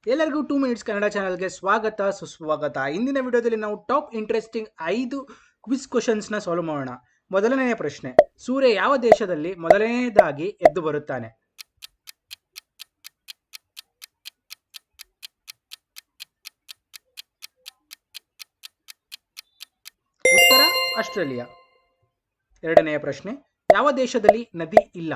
ಎಲ್ಲರಿಗೂ 2 ಮಿನಿಟ್ಸ್ ಕನ್ನಡ ಚಾನಲ್ಗೆ ಸ್ವಾಗತ ಸುಸ್ವಾಗತ. ಇಂದಿನ ವಿಡಿಯೋದಲ್ಲಿ ನಾವು ಟಾಪ್ ಇಂಟ್ರೆಸ್ಟಿಂಗ್ 5 ಕ್ವಿಜ್ ಕ್ವಶನ್ಸ್ನ ಸಾಲ್ವ್ ಮಾಡೋಣ. ಮೊದಲನೆಯ ಪ್ರಶ್ನೆ, ಸೂರ್ಯ ಯಾವ ದೇಶದಲ್ಲಿ ಮೊದಲನೆಯದಾಗಿ ಎದ್ದು ಬರುತ್ತಾನೆ? ಉತ್ತರ ಆಸ್ಟ್ರೇಲಿಯಾ. ಎರಡನೆಯ ಪ್ರಶ್ನೆ, ಯಾವ ದೇಶದಲ್ಲಿ ನದಿ ಇಲ್ಲ?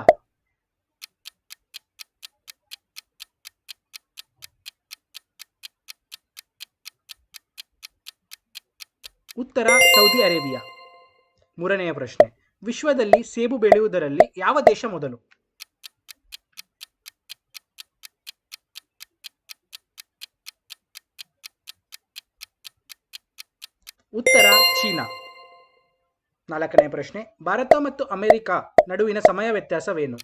ಉತ್ತರ ಸೌದಿ ಅರೇಬಿಯಾ. ಮೂರನೆಯ ಪ್ರಶ್ನೆ, ವಿಶ್ವದಲ್ಲಿ ಸೇಬು ಬೆಳೆಯುವುದರಲ್ಲಿ ಯಾವ ದೇಶ ಮೊದಲು? ಉತ್ತರ ಚೀನಾ. ನಾಲ್ಕನೇ ಪ್ರಶ್ನೆ, ಭಾರತ ಮತ್ತು ಅಮೆರಿಕ ನಡುವಿನ ಸಮಯ ವ್ಯತ್ಯಾಸವೇನು?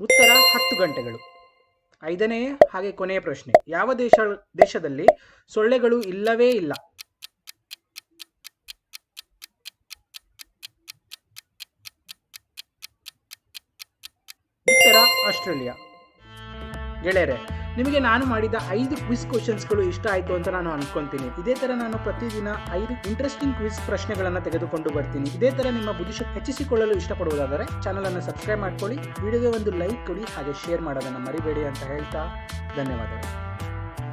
ಉತ್ತರ 10 ಗಂಟೆಗಳು. ಐದನೆಯ ಹಾಗೆ ಕೊನೆಯ ಪ್ರಶ್ನೆ, ಯಾವ ದೇಶದಲ್ಲಿ ಸೊಳ್ಳೆಗಳು ಇಲ್ಲವೇ ಇಲ್ಲ? ಉತ್ತರ ಆಸ್ಟ್ರೇಲಿಯಾ. ಗೆಳೆಯರೆ, ನಿಮಗೆ ನಾನು ಮಾಡಿದ 5 ಕ್ವಿಜ್ ಕ್ವಶನ್ಸ್ಗಳು ಇಷ್ಟ ಆಯಿತು ಅಂತ ನಾನು ಅನ್ಕೊಂತೀನಿ. ಇದೇ ಥರ ನಾನು ಪ್ರತಿದಿನ 5 ಇಂಟ್ರೆಸ್ಟಿಂಗ್ ಕ್ವಿಜ್ ಪ್ರಶ್ನೆಗಳನ್ನು ತೆಗೆದುಕೊಂಡು ಬರ್ತೀನಿ. ಇದೇ ಥರ ನಿಮ್ಮ ಬುದ್ಧಿಶಕ್ತಿ ಹೆಚ್ಚಿಸಿಕೊಳ್ಳಲು ಇಷ್ಟಪಡುವುದಾದರೆ ಚಾನಲನ್ನು ಸಬ್ಸ್ಕ್ರೈಬ್ ಮಾಡ್ಕೊಳ್ಳಿ, ವಿಡಿಯೋಗೆ ಒಂದು ಲೈಕ್ ಕೊಡಿ, ಹಾಗೆ ಶೇರ್ ಮಾಡೋದನ್ನು ಮರಿಬೇಡಿ ಅಂತ ಹೇಳ್ತಾ ಧನ್ಯವಾದಗಳು.